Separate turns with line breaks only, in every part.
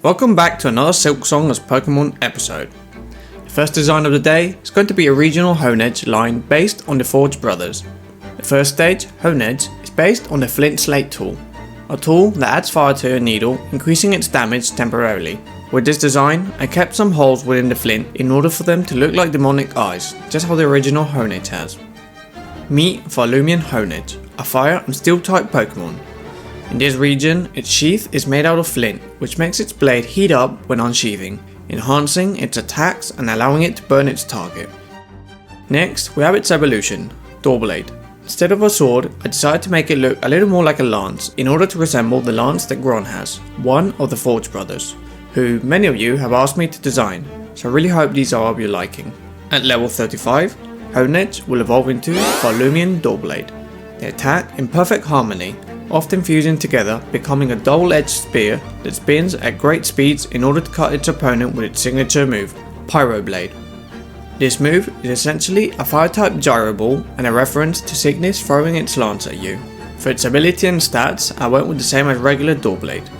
Welcome back to another SILKSONG as Pokémon episode. The first design of the day is going to be a regional Honedge line based on the Forge Brothers. The first stage, Honedge, is based on the Flint Slate tool, a tool that adds fire to your needle, increasing its damage temporarily. With this design, I kept some holes within the flint in order for them to look like demonic eyes, just how the original Honedge has. Meet Volumian Honedge, a fire and steel type Pokémon. In this region, its sheath is made out of flint, which makes its blade heat up when unsheathing, enhancing its attacks and allowing it to burn its target. Next, we have its evolution, Doublade. Instead of a sword, I decided to make it look a little more like a lance in order to resemble the lance that Gron has, one of the Forge Brothers, who many of you have asked me to design, so I really hope these are of your liking. At level 35, Honedge will evolve into Volumian Doublade. They attack in perfect harmony, often fusing together, becoming a double-edged spear that spins at great speeds in order to cut its opponent with its signature move, Pyro Blade. This move is essentially a fire-type gyro ball and a reference to Cygnus throwing its lance at you. For its ability and stats, I went with the same as regular Doublade.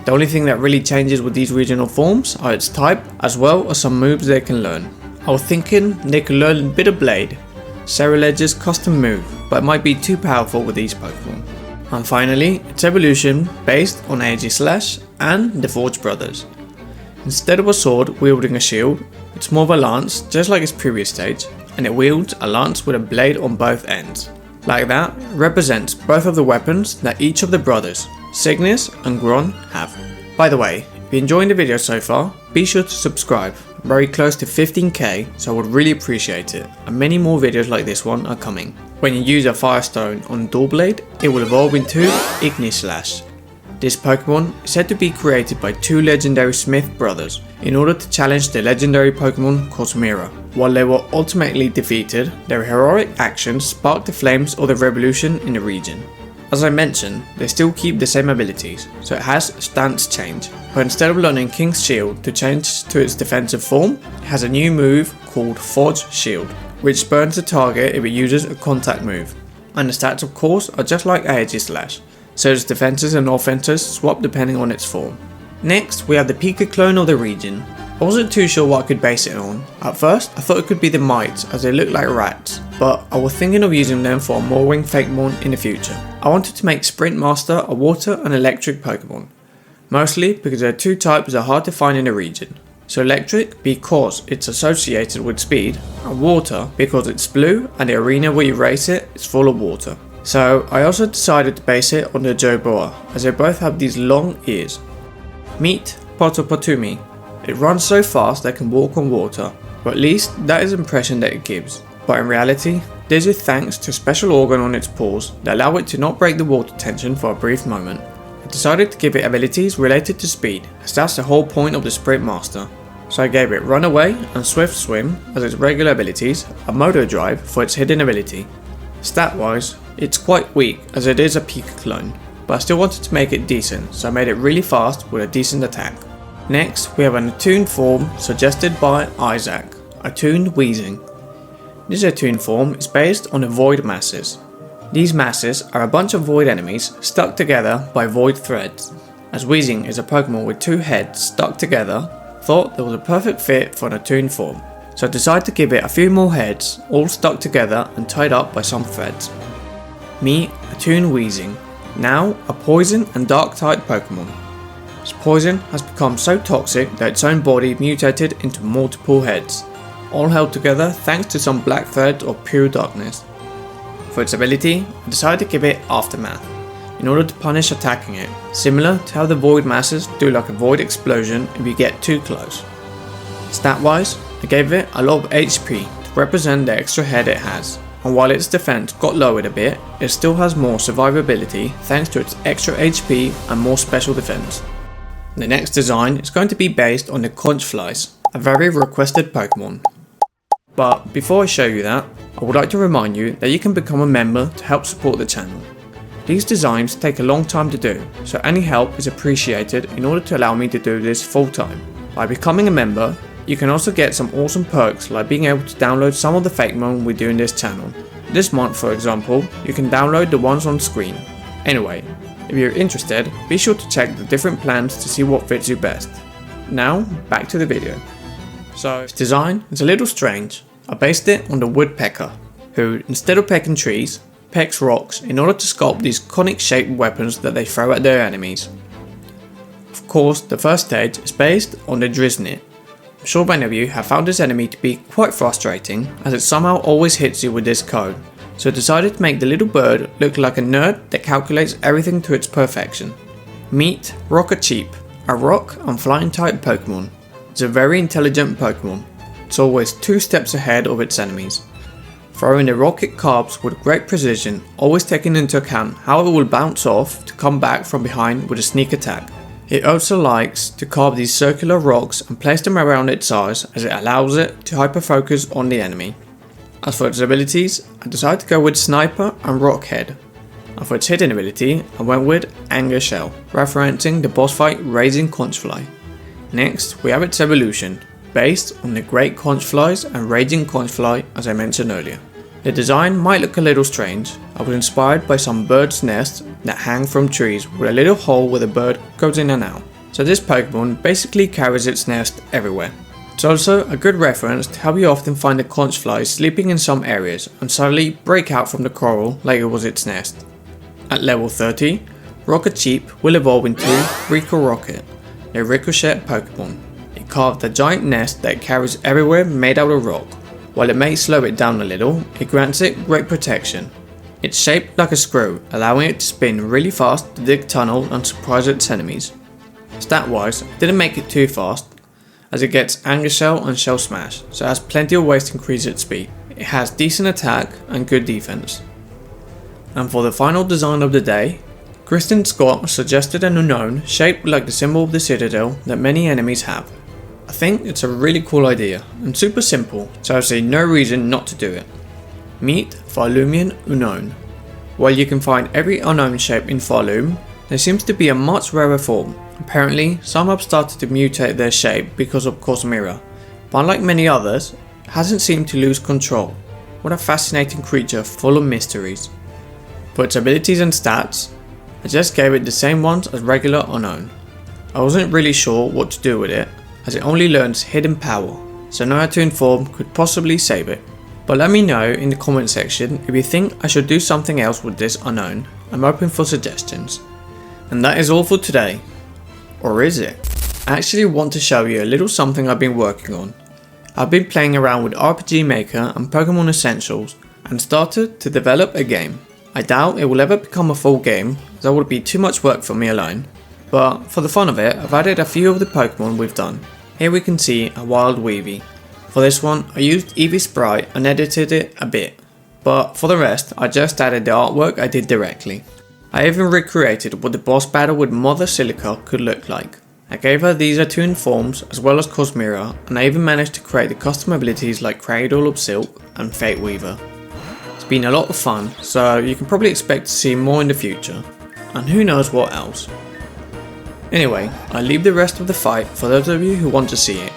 The only thing that really changes with these regional forms are its type, as well as some moves they can learn. I was thinking they could learn Bitter Blade, Cerulege's custom move, but it might be too powerful with these Pokemon. And finally, its evolution based on Ignislash and the Forge Brothers. Instead of a sword wielding a shield, it's more of a lance just like its previous stage, and it wields a lance with a blade on both ends. Like that, it represents both of the weapons that each of the brothers, Cygnus and Gron, have. By the way, if you're enjoying the video so far, be sure to subscribe. I'm very close to 15k, so I would really appreciate it, and many more videos like this one are coming. When you use a Firestone on Doublade, it will evolve into Ignislash. This Pokemon is said to be created by two legendary Smith brothers in order to challenge the legendary Pokemon Cosmera. While they were ultimately defeated, their heroic actions sparked the flames of the revolution in the region. As I mentioned, they still keep the same abilities, so it has a stance change, but instead of learning King's Shield to change to its defensive form, it has a new move called Forge Shield, which burns the target if it uses a contact move. And the stats of course are just like Ignislash, so its defenses and offenses swap depending on its form. Next, we have the Pika clone of the region. I wasn't too sure what I could base it on. At first, I thought it could be the mites as they look like rats, but I was thinking of using them for a more winged fakemon in the future. I wanted to make Sprint Master a water and electric Pokemon, mostly because there are two types that are hard to find in the region. So electric because it's associated with speed, and water because it's blue and the arena where you race it is full of water. So I also decided to base it on the Joboa, as they both have these long ears. Meet Potopotumi. It runs so fast that it can walk on water, or at least that is the impression that it gives. But in reality, this is thanks to a special organ on its paws that allow it to not break the water tension for a brief moment. I decided to give it abilities related to speed, as that's the whole point of the Sprint Master. So I gave it Run Away and Swift Swim as its regular abilities, and Moto Drive for its hidden ability. Stat wise, it's quite weak as it is a Pika clone, but I still wanted to make it decent, so I made it really fast with a decent attack. Next, we have an attuned form suggested by Isaac, Attuned Wheezing. This attuned form is based on the Void Masses. These masses are a bunch of void enemies stuck together by void threads. As Wheezing is a Pokemon with two heads stuck together, thought there was a perfect fit for an attuned form, so I decided to give it a few more heads, all stuck together and tied up by some threads. Meet Attuned Wheezing, now a poison and dark type Pokemon. Its poison has become so toxic that its own body mutated into multiple heads, all held together thanks to some black threads of pure darkness. For its ability, I decided to give it Aftermath, in order to punish attacking it, similar to how the void masses do like a void explosion if you get too close. Stat wise, I gave it a lot of HP to represent the extra head it has, and while its defense got lowered a bit, it still has more survivability thanks to its extra HP and more special defense. The next design is going to be based on the confly, a very requested Pokemon. But before I show you that, I would like to remind you that you can become a member to help support the channel. These designs take a long time to do, so any help is appreciated in order to allow me to do this full time. By becoming a member, you can also get some awesome perks like being able to download some of the fakemon we do in this channel. This month for example, you can download the ones on screen. Anyway, if you're interested, be sure to check the different plans to see what fits you best. Now, back to the video. So, its design is a little strange. I based it on the woodpecker, who, instead of pecking trees, pecks rocks in order to sculpt these conic shaped weapons that they throw at their enemies. Of course, the first stage is based on the Driznit. I'm sure many of you have found this enemy to be quite frustrating, as it somehow always hits you with this code, so I decided to make the little bird look like a nerd that calculates everything to its perfection. Meet Rockacheep, a rock and flying type Pokemon. It's a very intelligent Pokemon. It's always 2 steps ahead of its enemies, throwing the rocket carbs with great precision, always taking into account how it will bounce off to come back from behind with a sneak attack. It also likes to carve these circular rocks and place them around its eyes, as it allows it to hyper-focus on the enemy. As for its abilities, I decided to go with Sniper and Rockhead. And for its hidden ability, I went with Anger Shell, referencing the boss fight Raising Confly. Next, we have its evolution, based on the Great Conflies and Raging Confly as I mentioned earlier. The design might look a little strange. I was inspired by some bird's nests that hang from trees with a little hole where the bird goes in and out. So this Pokemon basically carries its nest everywhere. It's also a good reference to how you often find the Conflies sleeping in some areas and suddenly break out from the coral like it was its nest. At level 30, Rockacheep will evolve into Rico Rocket, a Ricochet Pokemon. It carved a giant nest that it carries everywhere made out of rock. While it may slow it down a little, it grants it great protection. It's shaped like a screw, allowing it to spin really fast to dig tunnels and surprise its enemies. Stat wise, I didn't make it too fast, as it gets Anger Shell and Shell Smash, so it has plenty of ways to increase its speed. It has decent attack and good defense. And for the final design of the day, Kristen Scott suggested an Unown shaped like the symbol of the Citadel that many enemies have. I think it's a really cool idea and super simple, so I see no reason not to do it. Meet Volumian Unown. While you can find every Unown shape in Volume, there seems to be a much rarer form. Apparently, some have started to mutate their shape because of Cosmira, but unlike many others, it hasn't seemed to lose control. What a fascinating creature full of mysteries. For its abilities and stats, I just gave it the same ones as regular Unown. I wasn't really sure what to do with it, as it only learns hidden power, so no attuned form could possibly save it. But let me know in the comment section if you think I should do something else with this Unown. I'm open for suggestions. And that is all for today. Or is it? I actually want to show you a little something I've been working on. I've been playing around with RPG Maker and Pokemon Essentials and started to develop a game. I doubt it will ever become a full game, as that would be too much work for me alone. But for the fun of it, I've added a few of the Pokemon we've done. Here we can see a wild Weavy. For this one, I used Eevee Sprite and edited it a bit. But for the rest, I just added the artwork I did directly. I even recreated what the boss battle with Mother Silica could look like. I gave her these attuned forms as well as Cosmira, and I even managed to create the custom abilities like Cradle of Silk and Fate Weaver. It's been a lot of fun, so you can probably expect to see more in the future, and who knows what else. Anyway, I'll leave the rest of the fight for those of you who want to see it,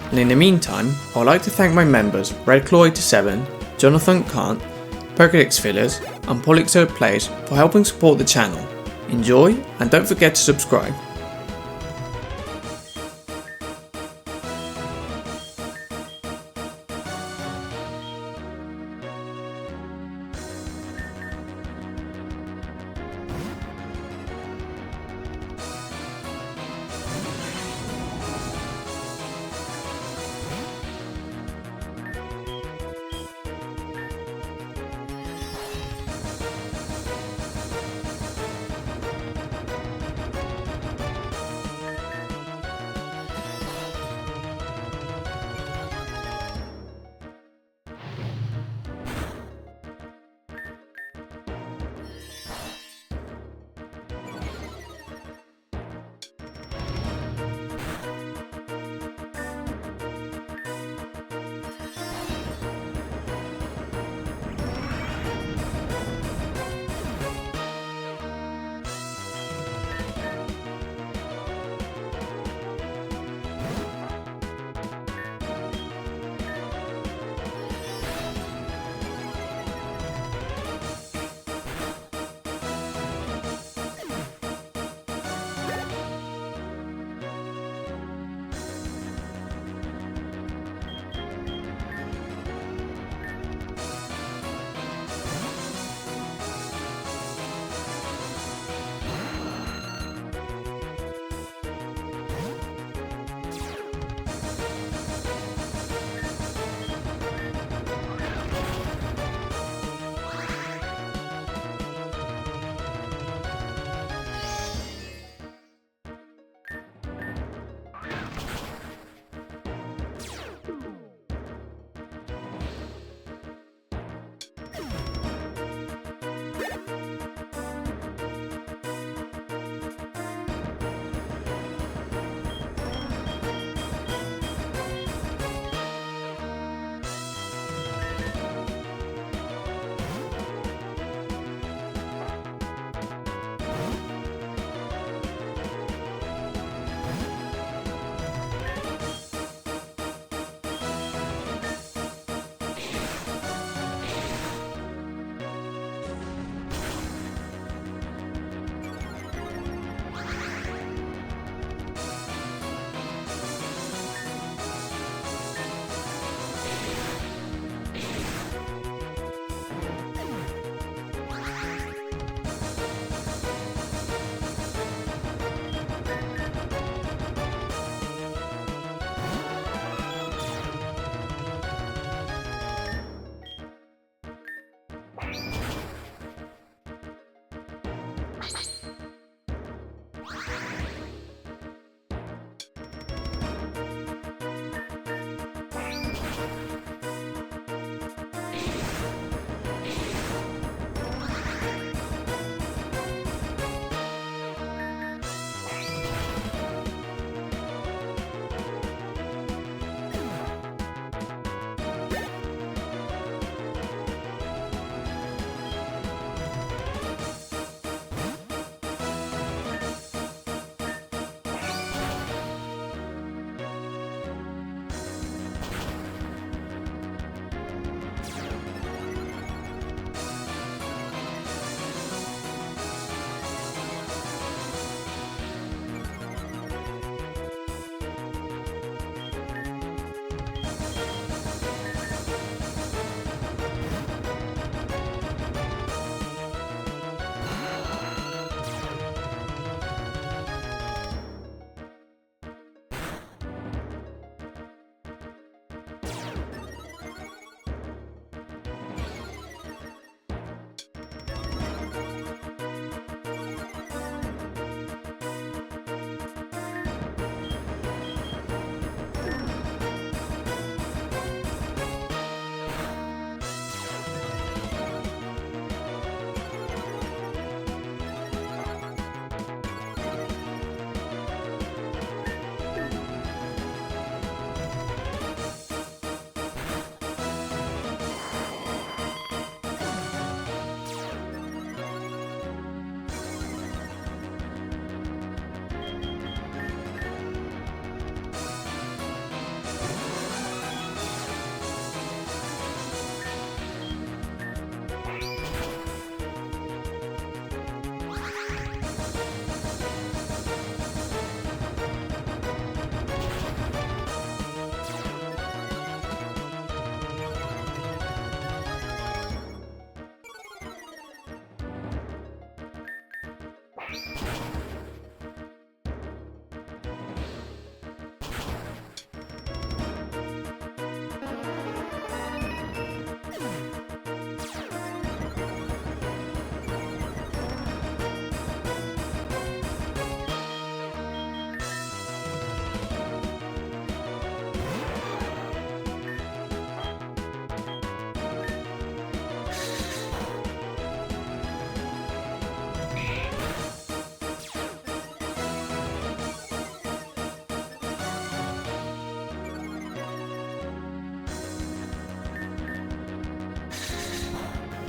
and in the meantime, I would like to thank my members Redclaw87, Jonathan Kant, Pokédex Fillers, and Polixo Plays for helping support the channel. Enjoy, and don't forget to subscribe.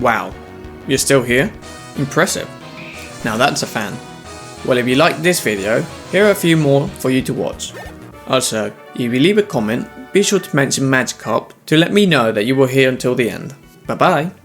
Wow, you're still here? Impressive. Now that's a fan. Well, if you liked this video, here are a few more for you to watch. Also, if you leave a comment, be sure to mention Magikarp to let me know that you were here until the end. Bye bye!